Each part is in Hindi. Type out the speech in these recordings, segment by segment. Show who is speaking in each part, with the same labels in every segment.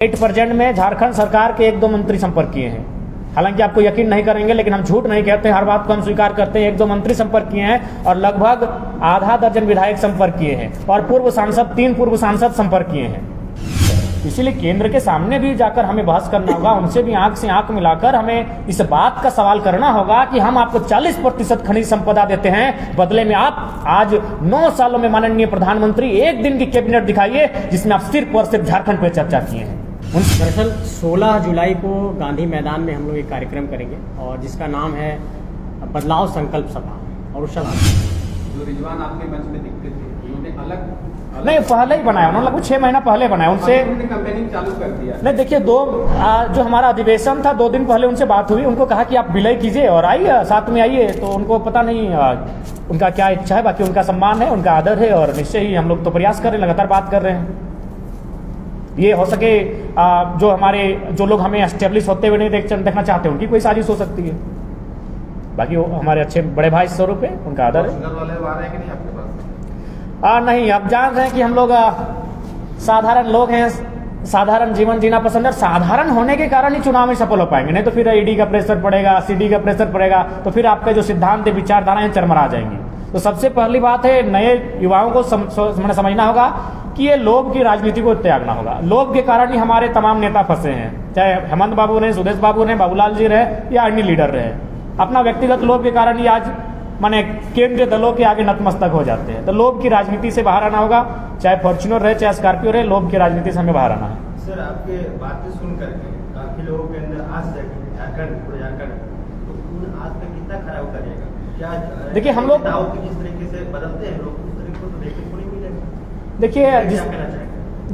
Speaker 1: 8% में झारखंड सरकार के 1-2 मंत्री संपर्क किए हैं। हालांकि आपको यकीन नहीं करेंगे, लेकिन हम झूठ नहीं कहते, हर बात को हम स्वीकार करते हैं। 1-2 मंत्री संपर्क किए हैं और लगभग आधा दर्जन विधायक संपर्क किए हैं और 3 पूर्व सांसद संपर्क किए हैं। इसीलिए केंद्र के सामने भी जाकर हमें बहस करना होगा, उनसे भी आंख से आंख मिलाकर हमें इस बात का सवाल करना होगा कि हम आपको 40% खनिज संपदा देते हैं, बदले में आप आज 9 सालों में माननीय प्रधानमंत्री एक दिन की कैबिनेट दिखाइए जिसमें आप सिर्फ और सिर्फ झारखंड पे चर्चा किए हैं।
Speaker 2: दरअसल 16 जुलाई को गांधी मैदान में हम लोग एक कार्यक्रम करेंगे और जिसका नाम है बदलाव संकल्प सभा। और उस
Speaker 3: जो रिजवान आपके मंच में दिखते थे उन्होंने अलग
Speaker 1: नहीं, पहले ही बनाया उन्होंने, लगभग 6 महीना पहले बनाया उनसे।
Speaker 3: कैंपेनिंग चालू कर दिया।
Speaker 1: नहीं, देखिए जो हमारा अधिवेशन था 2 दिन पहले उनसे बात हुई, उनको कहा कि आप विलय कीजिए और आइए, साथ में आइए। तो उनको पता नहीं उनका क्या इच्छा है, बाकी उनका सम्मान है, उनका आदर है और निश्चय ही हम लोग तो प्रयास कर रहे हैं, लगातार बात कर रहे हैं। ये हो सके जो लोग हमें एस्टेब्लिश होते हुए नहीं देखना चाहते, उनकी कोई साजिश हो सकती है। बाकी वो हमारे अच्छे बड़े भाई स्वरूप है, उनका आदर है। नहीं, आप जान रहे हैं कि हम लोग साधारण लोग हैं, साधारण जीवन जीना पसंद है। साधारण होने के कारण ही चुनाव में सफल हो पाएंगे, नहीं तो फिर ईडी का प्रेशर पड़ेगा, सीडी का प्रेशर पड़ेगा, तो फिर आपके जो सिद्धांत विचारधाराएं चरमरा जाएंगी। तो सबसे पहली बात है, नए युवाओं को समझना होगा कि ये लोभ की राजनीति को त्यागना होगा। लोभ के कारण ही हमारे तमाम नेता फंसे हैं, चाहे हेमंत बाबू रहे, सुदेश बाबू रहे, बाबूलाल जी रहे या अन्य लीडर रहे। अपना व्यक्तिगत लोभ के कारण ही आज माने केंद्रीय दलों के आगे नतमस्तक हो जाते हैं। तो लोभ की राजनीति से बाहर आना होगा, चाहे फॉर्च्यूनर रहे चाहे स्कॉर्पियो रहे, लोभ की राजनीति से हमें बाहर आना है।
Speaker 4: सर, आपके बातें सुन करके काफी लोगों के अंदर आज झारखंड तो आज तक कितना खरा उतरेगा? क्या
Speaker 1: देखिए, हम लोग
Speaker 4: जिस तरीके से बदलते हैं लोग, उस तरीके को तो देखने को नहीं मिलेगा।
Speaker 1: देखिए,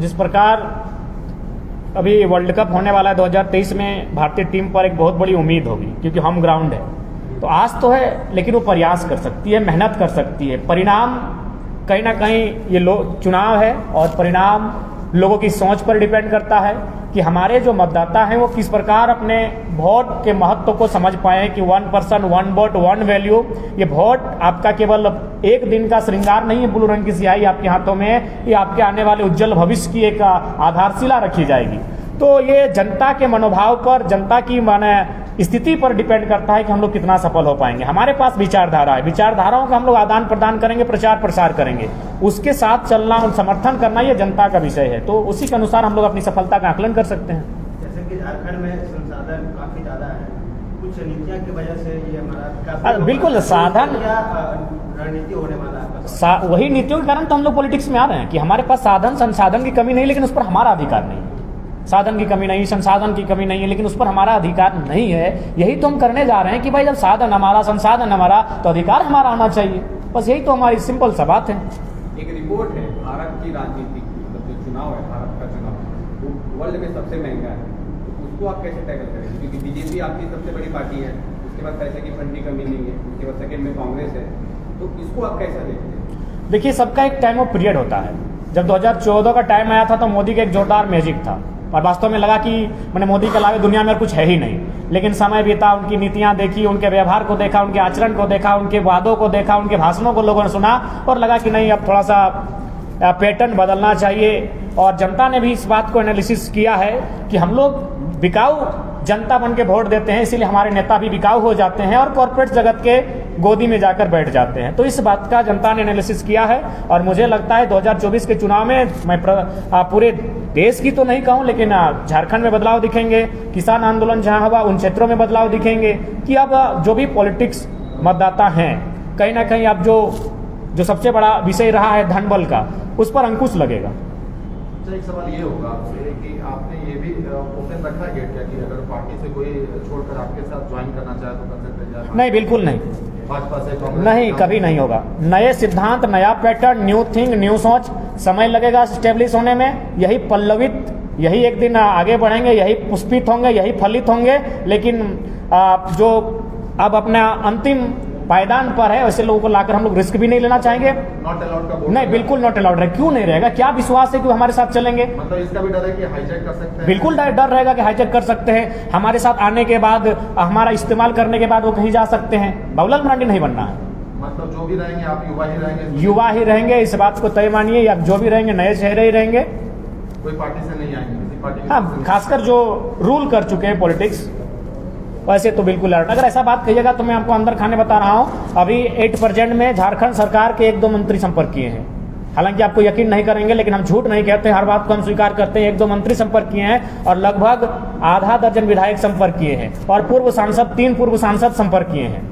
Speaker 1: जिस प्रकार अभी वर्ल्ड कप होने वाला है 2023 में, भारतीय टीम पर एक बहुत बड़ी उम्मीद होगी क्योंकि होम ग्राउंड है। तो आज तो है, लेकिन वो प्रयास कर सकती है, मेहनत कर सकती है। परिणाम कहीं ना कहीं ये चुनाव है और परिणाम लोगों की सोच पर डिपेंड करता है कि हमारे जो मतदाता हैं वो किस प्रकार अपने वोट के महत्व को समझ पाए कि 1 पर्सन 1 वोट 1 वैल्यू। ये वोट आपका केवल एक दिन का श्रृंगार नहीं है, ब्लू रंग की स्याही आपके हाथों में, ये आपके आने वाले उज्जवल भविष्य की एक आधारशिला रखी जाएगी। तो ये जनता के मनोभाव पर, जनता की स्थिति पर डिपेंड करता है कि हम लोग कितना सफल हो पाएंगे। हमारे पास विचारधारा है, विचारधाराओं का हम लोग आदान प्रदान करेंगे, प्रचार प्रसार करेंगे, उसके साथ चलना और समर्थन करना ये जनता का विषय है। तो उसी के अनुसार हम लोग अपनी सफलता का आकलन कर सकते हैं।
Speaker 4: जैसे कि झारखंड में संसाधन काफी ज्यादा है, कुछ नीतियों की वजह से ये हमारा
Speaker 1: बिल्कुल साधन
Speaker 4: रणनीति होने वाला है।
Speaker 1: वही नीतियों के कारण तो हम लोग पॉलिटिक्स में आ रहे हैं कि हमारे पास साधन संसाधन की कमी नहीं, लेकिन उस पर हमारा अधिकार नहीं है। साधन की कमी नहीं, संसाधन की कमी नहीं है, लेकिन उस पर हमारा अधिकार नहीं है। यही तो हम करने जा रहे हैं कि भाई जब साधन हमारा, संसाधन हमारा, तो अधिकार हमारा आना चाहिए। बस यही तो हमारी सिंपल सा बात है।
Speaker 3: एक रिपोर्ट है भारत की राजनीति, मतलब जो चुनाव है, भारत का चुनाव वो वर्ल्ड में सबसे महंगा है। तो उसको आप कैसे टैकल करेंगे? क्योंकि बीजेपी आपकी सबसे बड़ी पार्टी है, उसके बाद पैसे की फंड की कमी नहीं है, उसके बाद सेकेंड में कांग्रेस है, तो इसको आप कैसा देखते हैं?
Speaker 1: देखिए, सबका एक टाइम ऑफ पीरियड होता है। जब 2014 का टाइम आया था तो मोदी का एक जोरदार मैजिक था और वास्तव में लगा कि मैंने मोदी के अलावा दुनिया में और कुछ है ही नहीं। लेकिन समय बीता, उनकी नीतियां देखी, उनके व्यवहार को देखा, उनके आचरण को देखा, उनके वादों को देखा, उनके भाषणों को लोगों ने सुना और लगा कि नहीं, अब थोड़ा सा पैटर्न बदलना चाहिए। और जनता ने भी इस बात को एनालिसिस किया है कि हम लोग बिकाऊ जनता बन के वोट देते हैं, इसीलिए हमारे नेता भी बिकाऊ हो जाते हैं और कॉर्पोरेट जगत के गोदी में जाकर बैठ जाते हैं। तो इस बात का जनता ने एनालिसिस किया है और मुझे लगता है 2024 के चुनाव में मैं पूरे देश की तो नहीं कहूं, लेकिन झारखंड में बदलाव दिखेंगे। किसान आंदोलन जहां हुआ उन क्षेत्रों में बदलाव दिखेंगे कि अब जो भी पॉलिटिक्स मतदाता हैं, कहीं ना कहीं अब जो सबसे बड़ा विषय रहा है धन बल का, उस पर अंकुश लगेगा।
Speaker 5: एक सवाल ये होगा आपसे कि आपने ये भी ओपन रखा है क्या कि अगर पार्टी से कोई छोड़कर आपके साथ ज्वाइन करना चाहे तो कर सकते हैं?
Speaker 1: नहीं, बिल्कुल नहीं,
Speaker 5: भाजपा से
Speaker 1: नहीं, कभी नहीं होगा। नए सिद्धांत, नया पैटर्न, न्यू थिंग, न्यू सोच, समय लगेगा स्टेब्लिश होने में। यही पल्लवित, यही एक दिन आगे बढ़ेंगे, यही पुष्पित होंगे, यही फलित होंगे। लेकिन जो अब अपना अंतिम पायदान पर है, वैसे लोगों को लाकर हम लोग रिस्क भी नहीं लेना चाहेंगे।
Speaker 5: नॉट अलाउड का
Speaker 1: नहीं, बिल्कुल नॉट अलाउड है। क्यों नहीं रहेगा? क्या विश्वास है कि हमारे साथ चलेंगे?
Speaker 5: मतलब इसका भी डर है कि हाईजैक कर सकते हैं?
Speaker 1: बिल्कुल डर रहेगा कि हाईजैक कर सकते हैं। हमारे साथ आने के बाद, हमारा इस्तेमाल करने के बाद वो कहीं जा सकते हैं। बाबूलाल मरांडी नहीं बनना है।
Speaker 5: मतलब जो भी रहेंगे आप युवा ही रहेंगे?
Speaker 1: युवा ही रहेंगे, इस बात को तय मानिए। आप जो भी रहेंगे नए चेहरे ही रहेंगे।
Speaker 5: कोई पार्टी से नहीं आएंगे? पार्टी की
Speaker 1: हाँ,
Speaker 5: तरफ से?
Speaker 1: खासकर जो रूल कर चुके हैं पॉलिटिक्स, वैसे तो बिल्कुल लड़। अगर ऐसा बात कहिएगा तो मैं आपको अंदर खाने बता रहा हूँ, अभी 8% में झारखंड सरकार के 1-2 मंत्री संपर्क किए हैं। हालांकि आपको यकीन नहीं करेंगे, लेकिन हम झूठ नहीं कहते, हर बात को हम स्वीकार करते हैं। 1-2 मंत्री संपर्क किए हैं और लगभग आधा दर्जन विधायक संपर्क किए हैं और 3 पूर्व सांसद संपर्क किए हैं।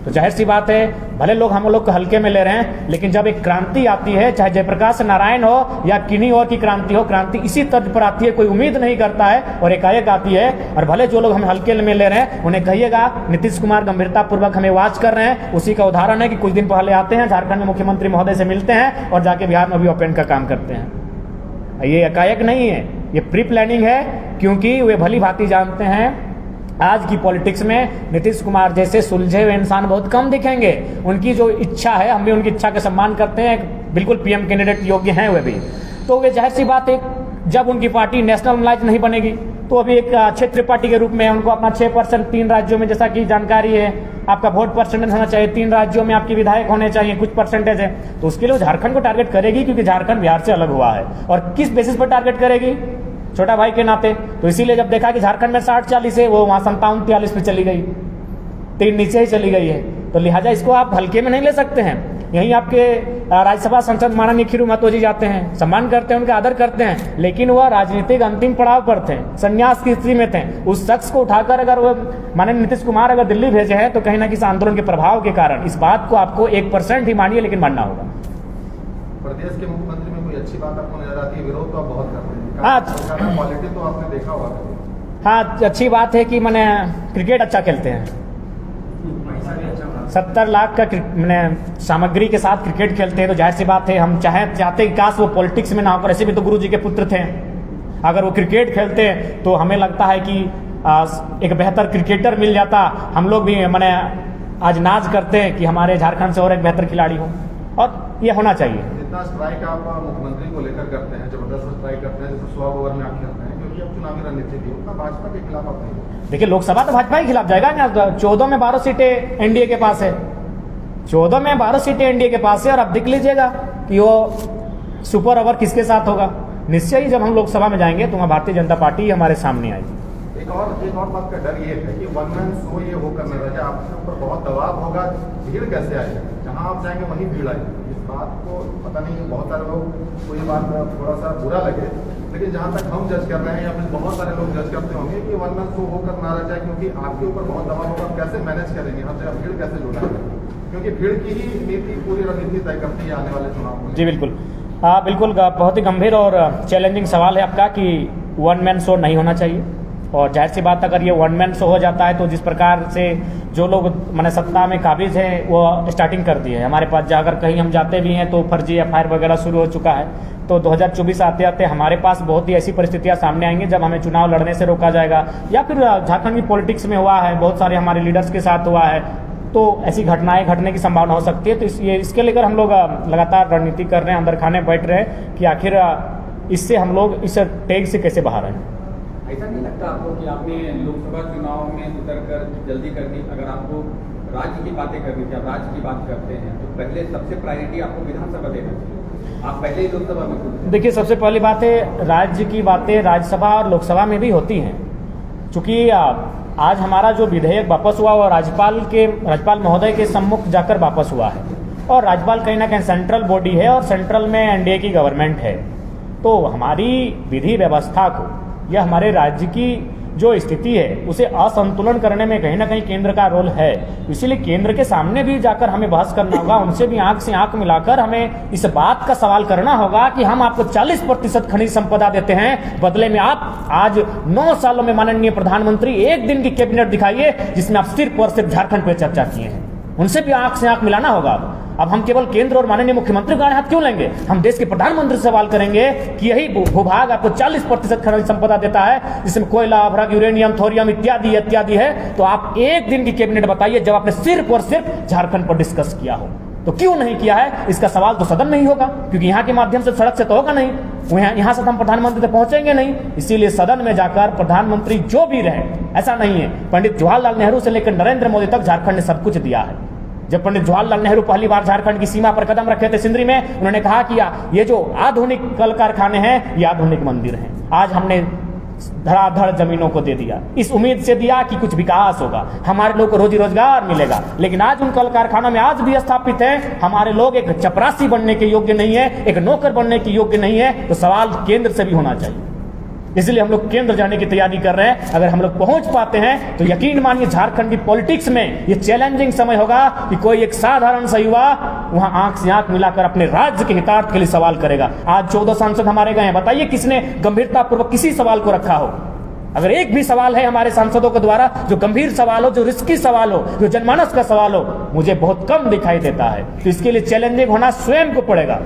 Speaker 1: तो जाहिर सी बात है, भले लोग हम लोग को हल्के में ले रहे हैं, लेकिन जब एक क्रांति आती है, चाहे जयप्रकाश नारायण हो या किन्हीं और की क्रांति हो, क्रांति इसी तर्ज पर आती है। कोई उम्मीद नहीं करता है और एकाएक आती है। और भले जो लोग हमें हल्के में ले रहे हैं, उन्हें कहिएगा नीतीश कुमार गंभीरता पूर्वक हमें वॉच कर रहे हैं। उसी का उदाहरण है कि कुछ दिन पहले आते हैं, झारखंड में मुख्यमंत्री महोदय से मिलते हैं और जाके बिहार में भी ओपन का काम करते हैं। ये एकाएक नहीं है, ये प्री प्लानिंग है, क्योंकि वे भली भांति जानते हैं आज की पॉलिटिक्स में नीतीश कुमार जैसे सुलझे हुए इंसान बहुत कम दिखेंगे। उनकी जो इच्छा है, हम भी उनकी इच्छा का सम्मान करते हैं, बिल्कुल पीएम कैंडिडेट योग्य हैं वे भी। तो वे जाहिर सी बात है, जब उनकी पार्टी नेशनलाइज नहीं बनेगी तो अभी एक क्षेत्रीय पार्टी के रूप में उनको अपना 6% 3 राज्यों में, जैसा कि जानकारी है, आपका वोट परसेंटेज होना चाहिए, 3 राज्यों में आपके विधायक होने चाहिए, कुछ परसेंटेज है। तो उसके लिए वो झारखंड को टारगेट करेगी, क्योंकि झारखंड बिहार से अलग हुआ है। और किस बेसिस पर टारगेट करेगी? छोटा भाई के नाते। तो इसीलिए जब देखा कि झारखंड में 60-40 है, वो वहाँ 57-43 पे चली गई, 3 नीचे ही चली गई है। तो लिहाजा इसको आप हल्के में नहीं ले सकते हैं। यहीं आपके राज्यसभा सांसद माननीय खीरू महतो जी जाते हैं, सम्मान करते हैं, उनका आदर करते हैं, लेकिन वह राजनीतिक अंतिम पड़ाव पर थे, संन्यास की स्थिति में थे। उस शख्स को उठाकर अगर वो माननीय नीतीश कुमार अगर दिल्ली भेजे हैं, तो कहीं ना किसी आंदोलन के प्रभाव के कारण इस बात को आपको 1% ही मानिए, लेकिन मानना होगा।
Speaker 5: प्रदेश के मुख्यमंत्री में कोई अच्छी बात आपको नजर आती है? विरोध तो आप बहुत करते हैं,
Speaker 1: हाँ।
Speaker 5: क्वालिटी तो आपने देखा होगा कभी?
Speaker 1: हाँ, अच्छी बात है कि मैंने क्रिकेट अच्छा खेलते हैं। 70 लाख का मैंने सामग्री के साथ क्रिकेट खेलते हैं। तो जाहिर सी बात है, हम चाहते कि काश वो पॉलिटिक्स में ना होकर, ऐसे भी तो गुरु जी के पुत्र थे, अगर वो क्रिकेट खेलते तो हमें लगता है कि एक बेहतर क्रिकेटर मिल जाता। हम लोग भी मैंने आज नाज करते हैं कि हमारे झारखंड से और एक बेहतर खिलाड़ी हो, और ये होना चाहिए।
Speaker 5: जितना स्ट्राइक आप मुख्यमंत्री को लेकर करते हैं, जबरदस्त स्ट्राइक करते हैं, जैसे 100 ओवर में आप खेलते हैं, क्योंकि अब चुनावी रणनीति थी, उतना भाजपा के खिलाफ आप नहीं बोलते।
Speaker 1: देखिए, लोकसभा तो भाजपा के खिलाफ जाएगा ना। 14 में 12 सीटें एनडीए के पास है, 14 में 12 सीटें एनडीए के पास है। और अब देख लीजिएगा कि वो सुपर ओवर किसके साथ होगा। निश्चय ही जब हम लोकसभा में जाएंगे तो वहाँ भारतीय जनता पार्टी हमारे सामने आएगी।
Speaker 5: एक और बात का डर ये है कि वन मैन शो ये हो करने लगे, आपके ऊपर बहुत दबाव होगा, भीड़ कैसे आएगी? जहाँ आप जाएंगे वहीं भीड़ आएगी। इस बात को पता नहीं, बहुत सारे लोग को ये बात थोड़ा सा बुरा लगे, लेकिन जहाँ तक हम जज कर रहे हैं या फिर बहुत सारे लोग जज करते होंगे कि वन मैन शो होकर ना रह जाए, क्योंकि आपके ऊपर बहुत दबाव होगा। आप कैसे मैनेज करेंगे, हर जगह भीड़ कैसे जुटाएंगे? क्योंकि भीड़ की ही नीति पूरी रणनीति तय करती है आने वाले चुनाव में।
Speaker 1: जी बिल्कुल, हाँ बिल्कुल, बहुत ही गंभीर और चैलेंजिंग सवाल है आपका कि वन मैन शो नहीं होना चाहिए। और जाहिर सी बात, अगर ये वन मैन शो हो जाता है तो जिस प्रकार से जो लोग मैंने सत्ता में काबिज हैं वो स्टार्टिंग कर दी है। हमारे पास अगर कहीं हम जाते भी हैं तो फर्जी एफआईआर वगैरह शुरू हो चुका है। तो 2024 आते आते हमारे पास बहुत ही ऐसी परिस्थितियां सामने आएंगी जब हमें चुनाव लड़ने से रोका जाएगा, या फिर झारखंड की पॉलिटिक्स में हुआ है, बहुत सारे हमारे लीडर्स के साथ हुआ है, तो ऐसी घटनाएं घटने की संभावना हो सकती है। तो इसके लेकर हम लोग लगातार रणनीति कर रहे हैं, अंदर खाने बैठ रहे हैं कि आखिर इससे हम लोग इस टैग से कैसे बाहर आए।
Speaker 3: ऐसा नहीं लगता आपको कि आपने लोकसभा चुनाव में उतरकर जल्दी कर दी? अगर आपको राज्य की बातें करनी थी, आप राज्य की बात करते हैं, तो पहले सबसे प्रायोरिटी आपको विधानसभा देना चाहिए। आप पहले ही लोकसभा में कूदते हैं। देखिए,
Speaker 1: सबसे पहली बात है, राज्य की बातें राज्यसभा और लोकसभा में भी होती हैं। चूंकि आज हमारा जो विधेयक वापस हुआ वो राज्यपाल महोदय के सम्मुख जाकर वापस हुआ है, और राज्यपाल कहीं ना कहीं सेंट्रल बॉडी है और सेंट्रल में एनडीए की गवर्नमेंट है। तो हमारी विधि व्यवस्था को या हमारे राज्य की जो स्थिति है उसे असंतुलन करने में कहीं ना कहीं केंद्र का रोल है। इसीलिए केंद्र के सामने भी जाकर हमें बहस करना होगा, उनसे भी आंख से आंख मिलाकर हमें इस बात का सवाल करना होगा कि हम आपको 40% खनिज संपदा देते हैं, बदले में आप आज 9 सालों में माननीय प्रधानमंत्री एक दिन की कैबिनेट दिखाइए जिसमें आप सिर्फ और सिर्फ झारखंड पर चर्चा किए हैं। उनसे भी आंख से आंख मिलाना होगा। अब हम केवल केंद्र और माननीय मुख्यमंत्री का हाथ क्यों लेंगे? हम देश के प्रधानमंत्री से सवाल करेंगे कि यही भूभाग आपको 40% खनिज संपदा देता है, जिसमें कोयला, अभ्रक, यूरेनियम, थोरियम इत्यादि इत्यादि है, तो आप एक दिन की कैबिनेट बताइए जब आपने सिर्फ और सिर्फ झारखंड पर डिस्कस किया हो। तो क्यों नहीं किया है, इसका सवाल तो सदन में ही होगा, क्योंकि यहाँ के माध्यम से सड़क से तो होगा नहीं, यहाँ से हम प्रधानमंत्री तक पहुंचेंगे नहीं। इसीलिए सदन में जाकर प्रधानमंत्री जो भी रहे, ऐसा नहीं है, पंडित जवाहरलाल नेहरू से लेकर नरेंद्र मोदी तक झारखंड ने सब कुछ दिया है। जब पंडित जवाहरलाल नेहरू पहली बार झारखंड की सीमा पर कदम रखे थे सिंदरी में, उन्होंने कहा कि ये जो आधुनिक कल कारखाने हैं ये आधुनिक मंदिर हैं। आज हमने धड़ाधड़ जमीनों को दे दिया, इस उम्मीद से दिया कि कुछ विकास होगा, हमारे लोग को रोजी रोजगार मिलेगा। लेकिन आज उन कल कारखानों में आज भी स्थापित है हमारे लोग एक चपरासी बनने के योग्य नहीं है, एक नौकर बनने के योग्य नहीं है। तो सवाल केंद्र से भी होना चाहिए। इसलिए हम लोग केंद्र जाने की तैयारी कर रहे हैं। अगर हम लोग पहुंच पाते हैं तो यकीन मानिए झारखंड की पॉलिटिक्स में ये चैलेंजिंग समय होगा कि कोई एक साधारण सा युवा वहां आंख से आंख मिलाकर अपने राज्य के हितार्थ के लिए सवाल करेगा। आज 14 सांसद हमारे गए हैं, बताइए किसने गंभीरतापूर्वक किसी सवाल को रखा हो? अगर एक भी सवाल है हमारे सांसदों के द्वारा जो गंभीर सवाल हो, जो रिस्की सवाल हो, जो जनमानस का सवाल हो, मुझे बहुत कम दिखाई देता है। तो इसके लिए चैलेंजिंग होना स्वयं को पड़ेगा।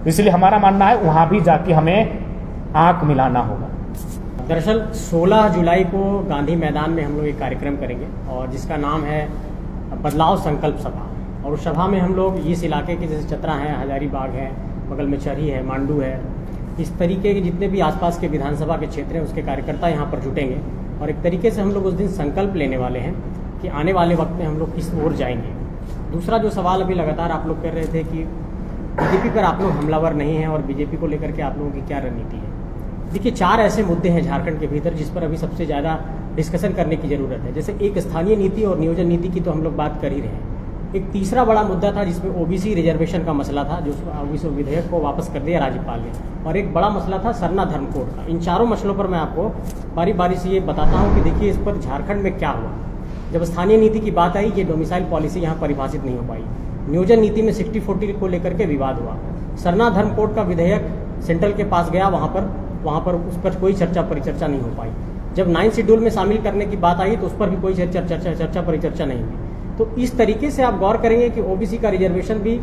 Speaker 1: इसलिए हमारा मानना है वहां भी जाके हमें आंख मिलाना होगा।
Speaker 2: दरअसल 16 जुलाई को गांधी मैदान में हम लोग एक कार्यक्रम करेंगे और जिसका नाम है बदलाव संकल्प सभा। और उस सभा में हम लोग इस इलाके के जैसे चतरा है, हजारीबाग है, बगल में चरही है, मांडू है, इस तरीके के जितने भी आसपास के विधानसभा के क्षेत्र हैं उसके कार्यकर्ता यहाँ पर जुटेंगे। और एक तरीके से हम लोग उस दिन संकल्प लेने वाले हैं कि आने वाले वक्त में हम लोग किस ओर जाएंगे। दूसरा जो सवाल अभी लगातार आप लोग कर रहे थे कि बीजेपी पर आप लोग हमलावर नहीं हैं और बीजेपी को लेकर के आप लोगों की क्या रणनीति है। देखिए 4 ऐसे मुद्दे हैं झारखंड के भीतर जिस पर अभी सबसे ज़्यादा डिस्कशन करने की ज़रूरत है। जैसे एक स्थानीय नीति और नियोजन नीति की तो हम लोग बात कर ही रहे हैं। एक तीसरा बड़ा मुद्दा था जिसमें ओबीसी रिजर्वेशन का मसला था, जो ओबीसी विधेयक को वापस कर दिया राज्यपाल ने। और एक बड़ा मसला था सरना धर्म कोड का। इन चारों मसलों पर मैं आपको बारी बारी से ये बताता हूँ कि देखिए इस पर झारखंड में क्या हुआ। जब स्थानीय नीति की बात आई, ये डोमिसाइल पॉलिसी यहाँ परिभाषित नहीं हो पाई। नियोजन नीति में 60-40 को लेकर के विवाद हुआ। सरना धर्म कोड का विधेयक सेंट्रल के पास गया, वहाँ पर उस पर कोई चर्चा परिचर्चा नहीं हो पाई। जब 9 शेड्यूल में शामिल करने की बात आई तो उस पर भी कोई चर्चा परिचर्चा नहीं हुई। तो इस तरीके से आप गौर करेंगे कि ओबीसी का रिजर्वेशन भी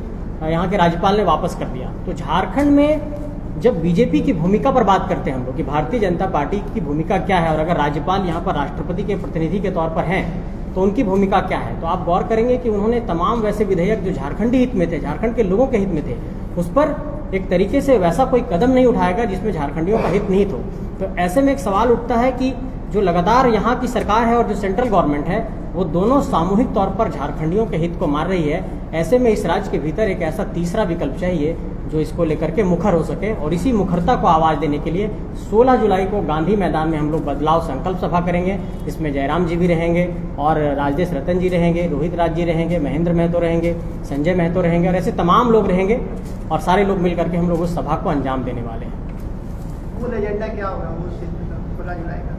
Speaker 2: यहाँ के राज्यपाल ने वापस कर दिया। तो झारखंड में जब बीजेपी की भूमिका पर बात करते हैं हम लोग कि भारतीय जनता पार्टी की भूमिका क्या है, और अगर राज्यपाल यहाँ पर राष्ट्रपति के प्रतिनिधि के तौर पर हैं तो उनकी भूमिका क्या है, तो आप गौर करेंगे कि उन्होंने तमाम वैसे विधेयक जो झारखंडी हित में थे, झारखंड के लोगों के हित में थे, उस पर एक तरीके से वैसा कोई कदम नहीं उठाएगा जिसमें झारखंडियों का हित निहित हो। तो ऐसे में एक सवाल उठता है कि जो लगातार यहाँ की सरकार है और जो सेंट्रल गवर्नमेंट है वो दोनों सामूहिक तौर पर झारखंडियों के हित को मार रही है। ऐसे में इस राज्य के भीतर एक ऐसा तीसरा विकल्प चाहिए जो इसको लेकर के मुखर हो सके। और इसी मुखरता को आवाज देने के लिए 16 जुलाई को गांधी मैदान में हम लोग बदलाव संकल्प सभा करेंगे। इसमें जयराम जी भी रहेंगे और राजदेश रतन जी रहेंगे, रोहित राज जी रहेंगे, महेंद्र महतो रहेंगे, संजय महतो रहेंगे और ऐसे तमाम लोग रहेंगे और सारे लोग मिल करके हम लोग उस सभा को अंजाम देने वाले हैं।
Speaker 6: मूल एजेंडा क्या होगा 16 जुलाई का?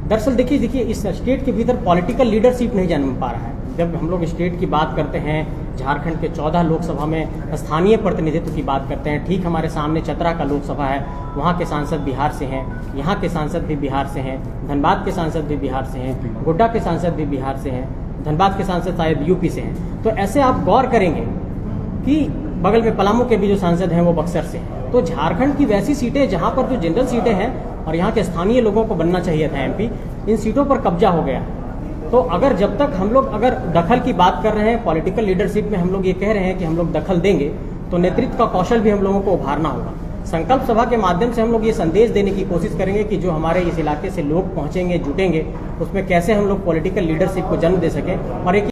Speaker 2: दरअसल देखिए इस स्टेट के भीतर पॉलिटिकल लीडरशिप नहीं जन्म पा रहा है। जब हम लोग स्टेट की बात करते हैं, झारखंड के 14 लोकसभा में स्थानीय प्रतिनिधित्व की बात करते हैं, ठीक हमारे सामने चतरा का लोकसभा है, वहाँ के सांसद बिहार से हैं, यहाँ के सांसद भी बिहार से हैं, धनबाद के सांसद भी बिहार से हैं, गोड्डा के सांसद भी बिहार से हैं, धनबाद के सांसद शायद यूपी से हैं। तो ऐसे आप गौर करेंगे कि बगल में पलामू के भी जो सांसद हैं वो बक्सर से हैं। तो झारखंड की वैसी सीटें जहाँ पर जो जनरल सीटें हैं और यहाँ के स्थानीय लोगों को बनना चाहिए था एमपी, इन सीटों पर कब्जा हो गया। तो अगर जब तक हम लोग अगर दखल की बात कर रहे हैं, पॉलिटिकल लीडरशिप में हम लोग ये कह रहे हैं कि हम लोग दखल देंगे, तो नेतृत्व का कौशल भी हम लोगों को उभारना होगा। संकल्प सभा के माध्यम से हम लोग ये संदेश देने की कोशिश करेंगे कि जो हमारे इस इलाके से लोग पहुंचेंगे, जुटेंगे, उसमें कैसे हम लोग पॉलिटिकल लीडरशिप को जन्म दे सकें। और एक